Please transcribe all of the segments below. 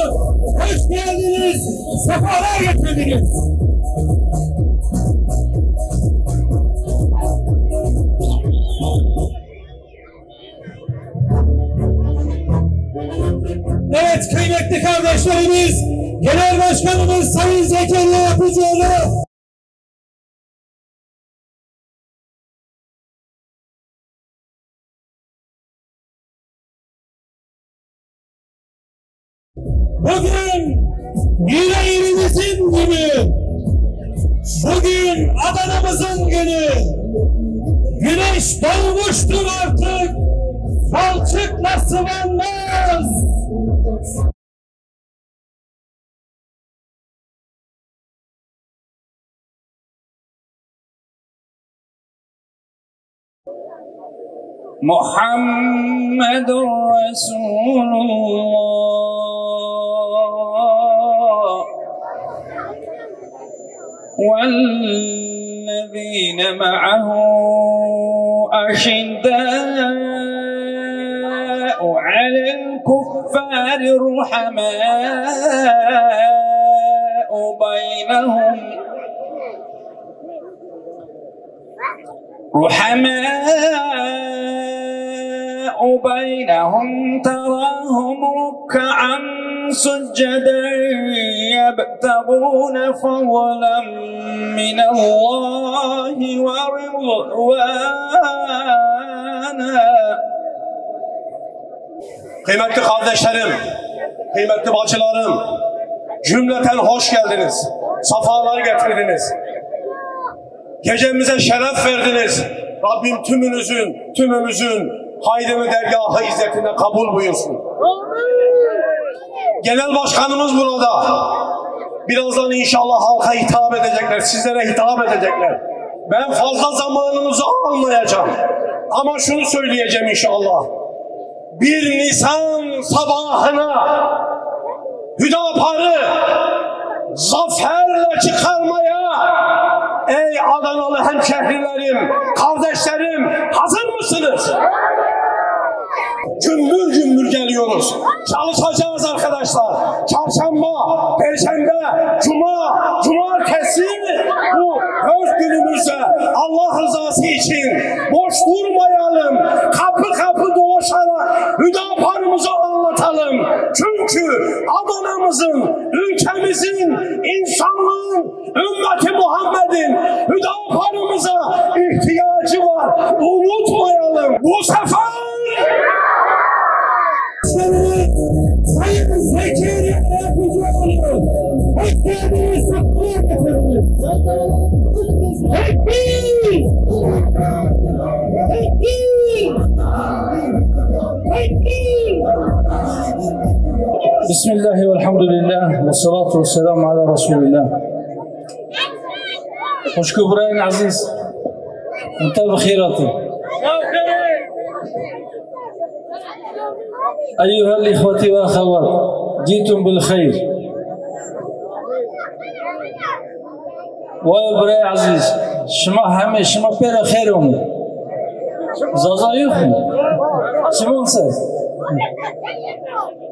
hoş geldiniz, sefalar getirdiniz. Evet kıymetli kardeşlerimiz, Genel Başkanımız Sayın Zekeriya Yapıcıoğlu bugün yüreğimizin günü, bugün Adana'mızın günü. Güneş doğmuştur artık, balçıkla sıvanmaz. Muhammedur Resulullah وَالَّذِينَ مَعَهُ أَشِدَّاءُ عَلَى الْكُفَّارِ رُحَمَاءُ بينهم تراهم ركعا سجدا يبتغون فضلا من الله ورضوانا. Kıymetli kardeşlerim, kıymetli bacılarım, cümleten hoş geldiniz, safalar getirdiniz. Gecemize şeref verdiniz. Rabbim tümümüzün hayrını dergâh-ı izzetine kabul buyursun. Genel Başkanımız burada. Birazdan inşallah halka hitap edecekler, sizlere hitap edecekler. Ben fazla zamanınızı almayacağım. Ama şunu söyleyeceğim inşallah. 1 Nisan sabahına Hüdapar'ı zaferle çıkarmaya ey Adanalı hemşehrilerim, kardeşlerim hazır mısınız? Cümbür cümbür geliyoruz. Çalışacağız arkadaşlar. Çarşamba, Perşembe, Cuma, Cumartesi bu 4 günümüzde Allah rızası için boş durmayalım. Kapı kapı dolaşarak Hüdapar'ımızı anlatalım. Çünkü Adana'mızın, ülkemizin, insanlığın, ümmeti Muhammed'in Hüdapar'ımıza ihtiyacı var. Unutmayalım. Bu sefer Sayın Zekeriya Yapıcıoğlu, hoş geldiniz, sefalar getirdiniz. Tekbir! Tekbir! Bismillahi velhamdülillah ve salatu ve selamu ala Resulillah. Hoş geldin aziz. Mutabık khairatı. أيها الإخوة والأخوات جئتم بالخير. Vay bre aziz, şuma pere خير olun. Zaza yok mu? Şimansa.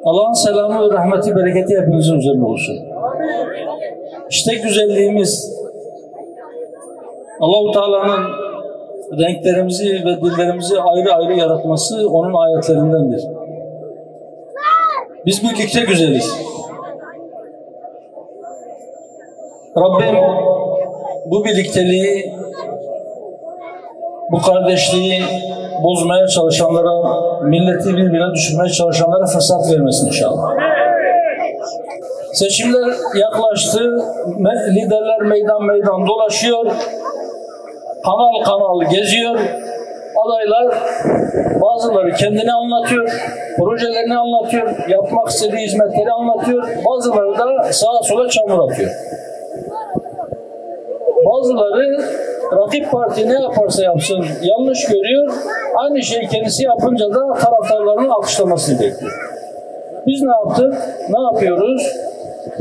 Allah'ın selamı ve rahmeti, bereketi hepinizin üzerine olsun. İşte güzelliğimiz Allah-u Teala'nın renklerimizi ve dillerimizi ayrı ayrı yaratması onun ayetlerindendir. Biz birlikte güzeliz. Rabbim bu birlikteliği, bu kardeşliği bozmaya çalışanlara, milleti birbirine düşürmeye çalışanlara fırsat vermesin inşallah. Seçimler yaklaştı, liderler meydan meydan dolaşıyor, kanal kanal geziyor, adaylar bazıları kendini anlatıyor, projelerini anlatıyor, yapmak istediği hizmetleri anlatıyor, bazıları da sağa sola çamur atıyor. Bazıları rakip parti ne yaparsa yapsın yanlış görüyor, aynı şeyi kendisi yapınca da taraftarlarının alkışlamasını bekliyor. Biz ne yaptık? Ne yapıyoruz?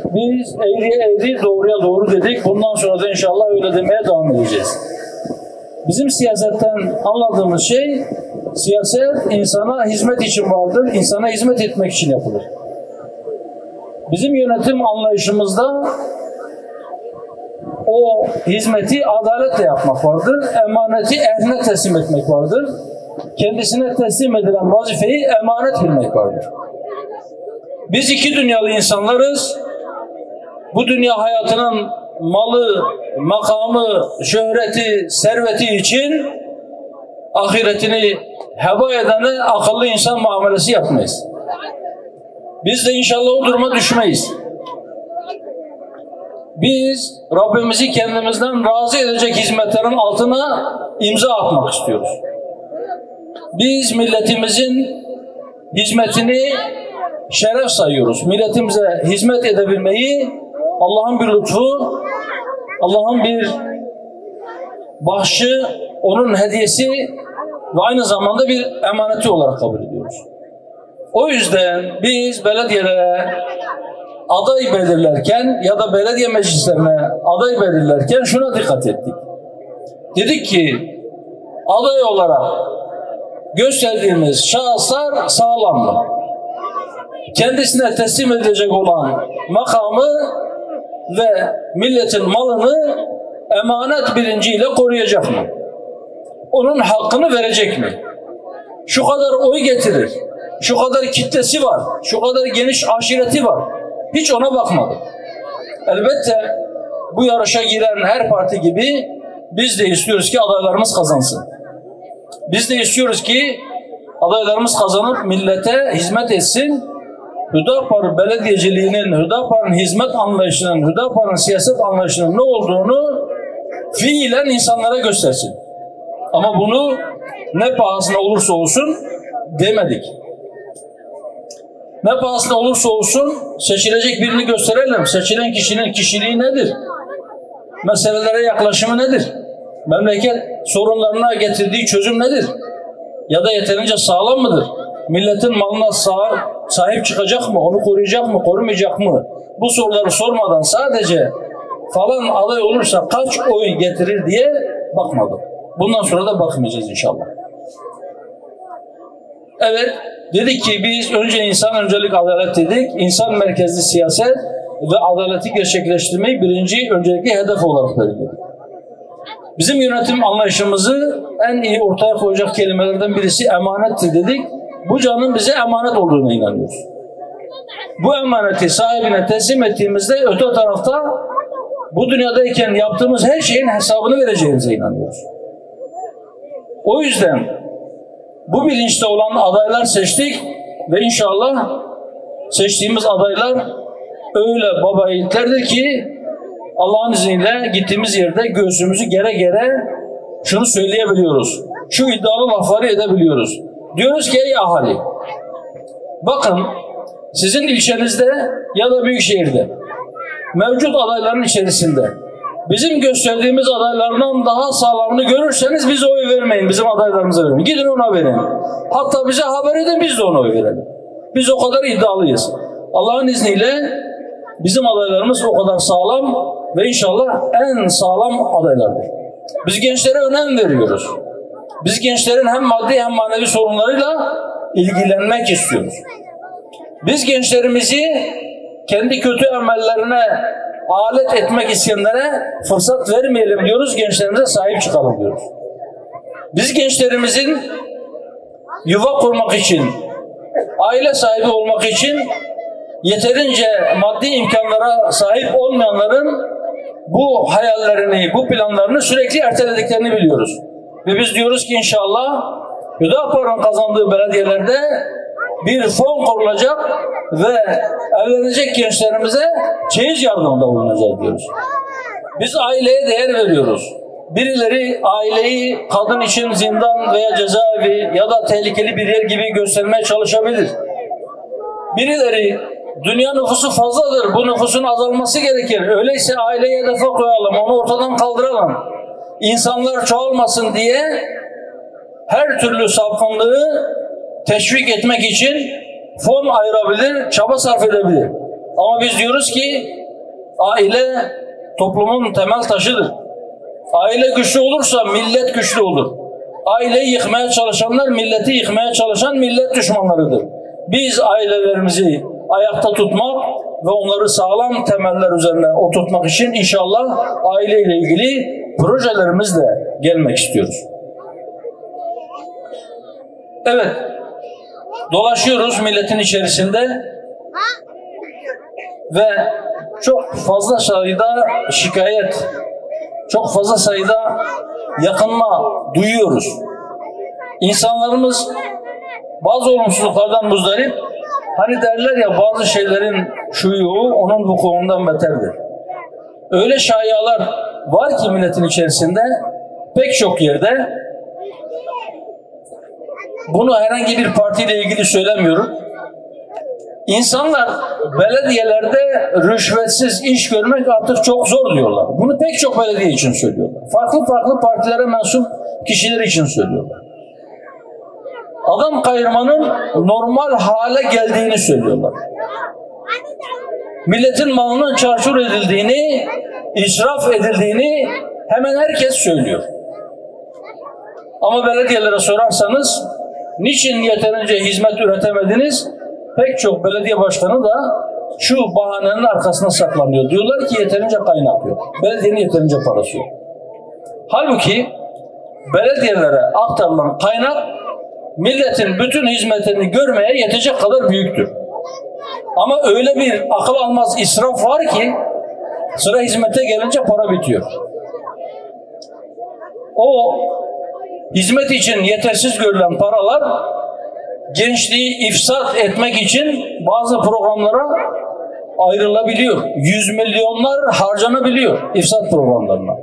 Biz eğriye eğri, doğruya doğru dedik. Bundan sonra da inşallah öyle demeye devam edeceğiz. Bizim siyasetten anladığımız şey, siyaset insana hizmet için vardır, insana hizmet etmek için yapılır. bizim yönetim anlayışımızda o hizmeti adaletle yapmak vardır. Emaneti ehline teslim etmek vardır. Kendisine teslim edilen vazifeyi emanet bilmek vardır. Biz iki dünyalı insanlarız. Bu dünya hayatının malı, makamı, şöhreti, serveti için ahiretini heba edene akıllı insan muamelesi yapmayız. Biz de inşallah o duruma düşmeyiz. Biz Rabbimizi kendimizden razı edecek hizmetlerin altına imza atmak istiyoruz. Biz milletimizin hizmetini şeref sayıyoruz. Milletimize hizmet edebilmeyi Allah'ın bir lütfu, Allah'ın bir bahşi, onun hediyesi ve aynı zamanda bir emaneti olarak kabul ediyoruz. O yüzden biz belediyelere aday belirlerken ya da belediye meclislerine aday belirlerken şuna dikkat ettik. Dedik ki aday olarak gösterdiğimiz şahıslar sağlam mı? Kendisine teslim edilecek olan makamı ve milletin malını emanet bilinciyle koruyacak mı? Onun hakkını verecek mi? Şu kadar oy getirir, şu kadar kitlesi var, şu kadar geniş aşireti var. Hiç ona bakmadık. Elbette bu yarışa giren her parti gibi biz de istiyoruz ki adaylarımız kazansın. Biz de istiyoruz ki adaylarımız kazanıp millete hizmet etsin. Hüdapar'ın belediyeciliğinin, Hüdapar'ın hizmet anlayışının, Hüdapar'ın siyaset anlayışının ne olduğunu fiilen insanlara göstersin. Ama bunu ne pahasına olursa olsun demedik. Ne pahasına olursa olsun seçilecek birini gösterelim. Seçilen kişinin kişiliği nedir? Meselelere yaklaşımı nedir? Memleket sorunlarına getirdiği çözüm nedir? Ya da yeterince sağlam mıdır? Milletin malına sahip çıkacak mı? Onu koruyacak mı? Korumayacak mı? Bu soruları sormadan sadece falan aday olursa kaç oy getirir diye bakmadık. Bundan sonra da bakmayacağız inşallah. Evet, dedik ki biz önce insan, öncelik adalet dedik. İnsan merkezli siyaset ve adaleti gerçekleştirmeyi birinci öncelikli hedef olarak belirledik. Bizim yönetim anlayışımızı en iyi ortaya koyacak kelimelerden birisi emanettir dedik. Bu canın bize emanet olduğuna inanıyoruz. Bu emaneti sahibine teslim ettiğimizde öte tarafta bu dünyadayken yaptığımız her şeyin hesabını vereceğimize inanıyoruz. O yüzden bu bilinçte olan adaylar seçtik ve inşallah seçtiğimiz adaylar öyle baba yiğitlerdir ki Allah'ın izniyle gittiğimiz yerde göğsümüzü gere gere şunu söyleyebiliyoruz. Şu iddialı lafları edebiliyoruz. Diyoruz ki ey ahali, bakın sizin ilçenizde ya da büyük şehirde mevcut adayların içerisinde bizim gösterdiğimiz adaylardan daha sağlamını görürseniz bize oy vermeyin, bizim adaylarımıza verin. Gidin ona verin. Hatta bize haber edin, biz de ona oy verelim. Biz o kadar iddialıyız. Allah'ın izniyle bizim adaylarımız o kadar sağlam ve inşallah en sağlam adaylardır. Biz gençlere önem veriyoruz. Biz gençlerin hem maddi hem manevi sorunlarıyla ilgilenmek istiyoruz. Biz gençlerimizi kendi kötü emellerine alet etmek isteyenlere fırsat vermeyelim diyoruz, gençlerimize sahip çıkalım diyoruz. Biz gençlerimizin yuva kurmak için, aile sahibi olmak için yeterince maddi imkanlara sahip olmayanların bu hayallerini, bu planlarını sürekli ertelediklerini biliyoruz. Ve biz diyoruz ki inşallah Hüdapar'ın kazandığı belediyelerde bir fon kurulacak ve evlenecek gençlerimize çeyiz yardımında bulunacağız diyoruz. Biz aileye değer veriyoruz. Birileri aileyi kadın için zindan veya cezaevi ya da tehlikeli bir yer gibi göstermeye çalışabilir. Birileri dünya nüfusu fazladır, bu nüfusun azalması gerekir. Öyleyse aileyi hedefe koyalım, onu ortadan kaldıralım. İnsanlar çoğalmasın diye her türlü sapkınlığı teşvik etmek için fon ayırabilir, çaba sarf edebilir. Ama biz diyoruz ki aile toplumun temel taşıdır. Aile güçlü olursa millet güçlü olur. Aileyi yıkmaya çalışanlar milleti yıkmaya çalışan millet düşmanlarıdır. Biz ailelerimizi ayakta tutmak, ve onları sağlam temeller üzerine oturtmak için inşallah aileyle ilgili projelerimizle gelmek istiyoruz. Evet, dolaşıyoruz milletin içerisinde ve çok fazla sayıda şikayet, çok fazla sayıda yakınma duyuyoruz. İnsanlarımız bazı olumsuzluklardan muzdarip. Hani derler ya, bazı şeylerin şuyu onun bu konudan beterdir. Öyle şayialar var ki milletin içerisinde, pek çok yerde. Bunu herhangi bir partiyle ilgili söylemiyorum. İnsanlar belediyelerde rüşvetsiz iş görmek artık çok zor diyorlar. Bunu pek çok belediye için söylüyorlar. Farklı farklı partilere mensup kişiler için söylüyorlar. Adam kayırmanın normal hale geldiğini söylüyorlar. Milletin malının çarçur edildiğini, israf edildiğini hemen herkes söylüyor. Ama belediyelere sorarsanız, niçin yeterince hizmet üretemediniz? Pek çok belediye başkanı da şu bahanenin arkasına saklanıyor. Diyorlar ki yeterince kaynak yok. Belediyenin yeterince parası yok. Halbuki belediyelere aktarılan kaynak milletin bütün hizmetini görmeye yetecek kadar büyüktür. Ama öyle bir akıl almaz israf var ki sıra hizmete gelince para bitiyor. O hizmet için yetersiz görülen paralar gençliği ifsat etmek için bazı programlara ayrılabiliyor. 100 milyonlar harcanabiliyor ifsat programlarına.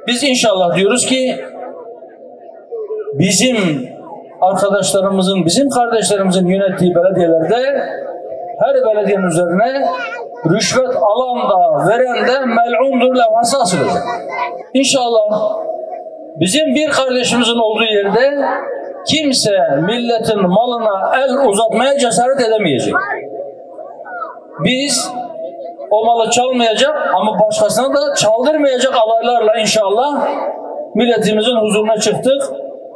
Biz inşallah diyoruz ki bizim arkadaşlarımızın, bizim kardeşlerimizin yönettiği belediyelerde her belediyenin üzerine rüşvet alan da veren de mel'undur levhası asılacak. İnşallah bizim bir kardeşimizin olduğu yerde kimse milletin malına el uzatmaya cesaret edemeyecek. Biz o malı çalmayacak ama başkasına da çaldırmayacak alaylarla inşallah milletimizin huzuruna çıktık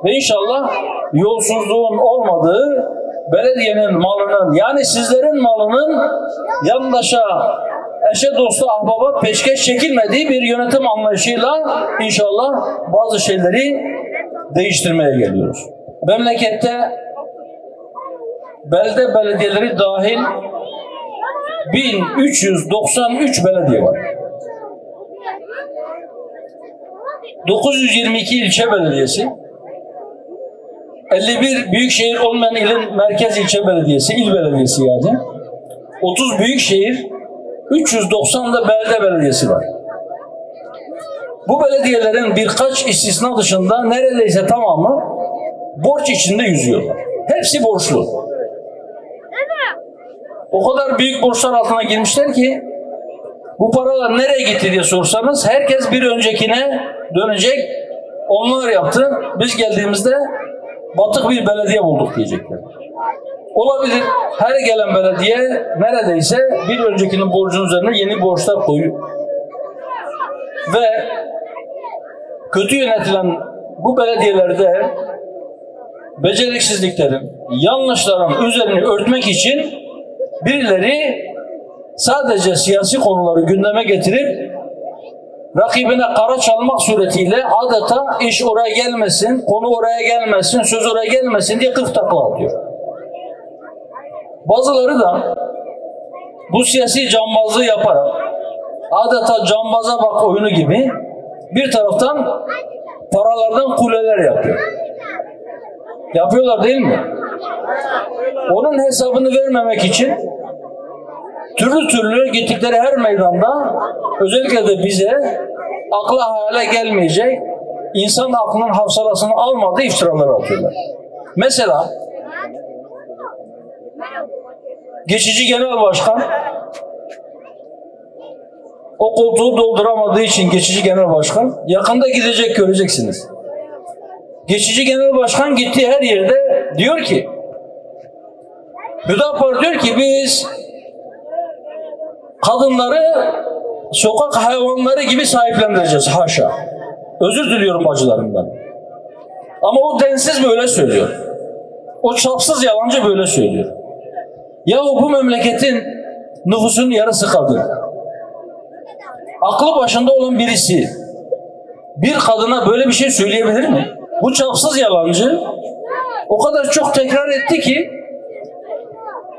ve inşallah yolsuzluğun olmadığı, belediyenin malının, yani sizlerin malının yandaşa, eşe, dosta, ahbaba peşkeş çekilmediği bir yönetim anlayışıyla inşallah bazı şeyleri değiştirmeye geliyoruz. Memlekette belde belediyeleri dahil 1393 belediye var. 922 ilçe belediyesi, 51 büyükşehir olmayan ilin merkez ilçe belediyesi, il belediyesi yani, 30 büyükşehir, 390 da belde belediyesi var. Bu belediyelerin birkaç istisna dışında neredeyse tamamı borç içinde yüzüyorlar. Hepsi borçlu. O kadar büyük borçlar altına girmişler ki bu paralar nereye gitti diye sorsanız herkes bir öncekine dönecek. Onlar yaptı. Biz geldiğimizde batık bir belediye bulduk diyecekler. Olabilir. Her gelen belediye neredeyse bir öncekinin borcunun üzerine yeni borçlar koyuyor. Ve kötü yönetilen bu belediyelerde beceriksizliklerin, yanlışların üzerini örtmek için birileri sadece siyasi konuları gündeme getirip rakibine kara çalmak suretiyle adeta iş oraya gelmesin, konu oraya gelmesin, söz oraya gelmesin diye 40 takla atıyor. Bazıları da bu siyasi cambazlığı yaparak adeta cambaza bak oyunu gibi bir taraftan paralardan kuleler yapıyor. Yapıyorlar değil mi? Onun hesabını vermemek için türlü türlü gittikleri her meydanda özellikle de bize akla hale gelmeyecek, insan aklının hafsalasını almadığı iftiraları atıyorlar. Mesela geçici genel başkan o koltuğu dolduramadığı için geçici genel başkan yakında gidecek, göreceksiniz. Geçici genel başkan gittiği her yerde diyor ki, Hüdapar diyor ki biz kadınları sokak hayvanları gibi sahiplendireceğiz, haşa. Özür diliyorum bacılarımdan. Ama o densiz böyle söylüyor. O çapsız yalancı böyle söylüyor. Yahu bu memleketin Nüfusun yarısı kadın. Aklı başında olan birisi bir kadına böyle bir şey söyleyebilir mi? Bu çapsız yalancı o kadar çok tekrar etti ki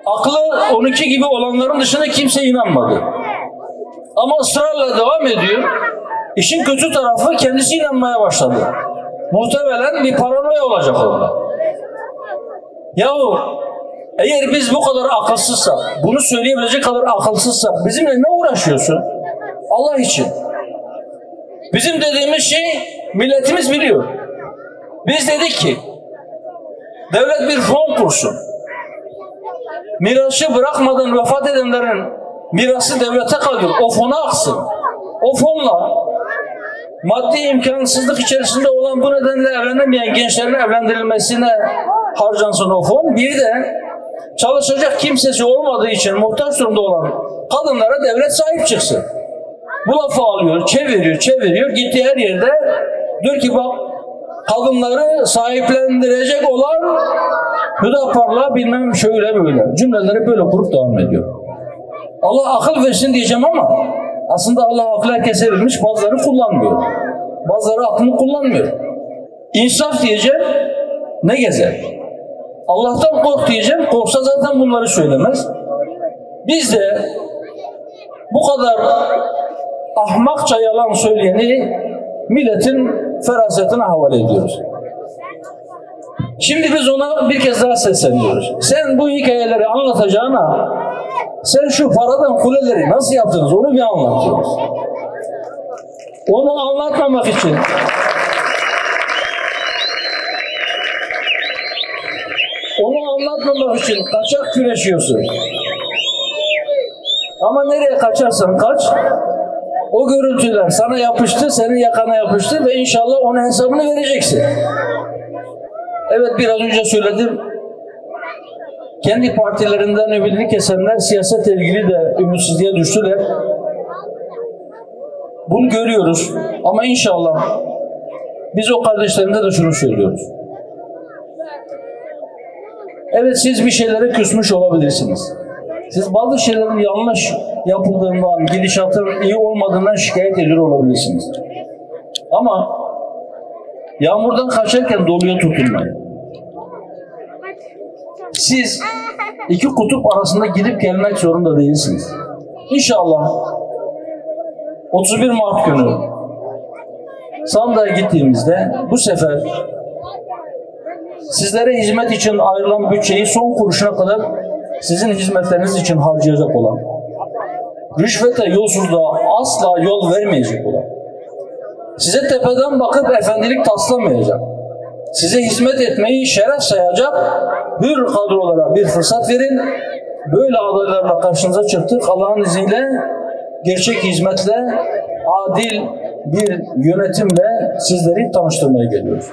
aklı 12 gibi olanların dışında kimse inanmadı. Ama ısrarla devam ediyor. İşin kötü tarafı kendisi inanmaya başladı. Muhtemelen bir paranoya olacak orada. Yahu eğer biz bu kadar akılsızsak, bunu söyleyebilecek kadar akılsızsak bizimle ne uğraşıyorsun? Allah için. Bizim dediğimiz şey milletimiz biliyor. Biz dedik ki devlet bir fon kursun. Mirası bırakmadan vefat edenlerin mirası devlete kalıyor. O fona aksın. O fonla maddi imkansızlık içerisinde olan bu nedenle evlenemeyen gençlerin evlendirilmesine harcansın o fon. Bir de çalışacak kimsesi olmadığı için muhtaç durumda olan kadınlara devlet sahip çıksın. Bu lafı alıyor, çeviriyor. Gittiği her yerde diyor ki bak kadınları sahiplendirecek olan Hüdapar'la bilmem şöyle böyle. Cümleleri böyle kurup devam ediyor. Allah akıl versin diyeceğim ama aslında Allah akıl herkese verilmiş, bazıları kullanmıyor. Bazıları aklını kullanmıyor. İnsaf diyeceğim, ne gezer? Allah'tan kork diyeceğim, korksa zaten bunları söylemez. Biz de bu kadar ahmakça yalan söyleyeni milletin ferasetine havale ediyoruz. Şimdi biz ona bir kez daha sesleniyoruz. Sen bu hikayeleri anlatacağına sen şu paradan kuleleri nasıl yaptınız onu bir anlatıyoruz. Onu anlatmamak için kaçak güreşiyorsun. Ama nereye kaçarsan kaç, o görüntüler sana yapıştı, senin yakana yapıştı ve inşallah onun hesabını vereceksin. Evet, biraz önce söyledim. Kendi partilerinden ümidini kesenler siyasetle ilgili de ümitsizliğe düştüler. Bunu görüyoruz ama inşallah biz o kardeşlerimize de şunu söylüyoruz. Evet, siz bir şeylere küsmüş olabilirsiniz. Siz bazı şeylerin yanlış yapıldığından, gidişatın iyi olmadığından şikayet ediyor olabilirsiniz. Ama yağmurdan kaçarken doluya tutunmayın. Siz iki kutup arasında gidip gelmek zorunda değilsiniz. İnşallah 31 Mart günü sandığa gittiğimizde bu sefer sizlere hizmet için ayrılan bütçeyi son kuruşuna kadar sizin hizmetleriniz için harcayacak olan, rüşvete, yolsuzluğa asla yol vermeyecek olan, size tepeden bakıp efendilik taslamayacak, size hizmet etmeyi şeref sayacak hür kadrolara bir fırsat verin. Böyle adaylarla karşınıza çıktık. Allah'ın izniyle gerçek hizmetle, adil bir yönetimle sizleri tanıştırmaya geliyoruz.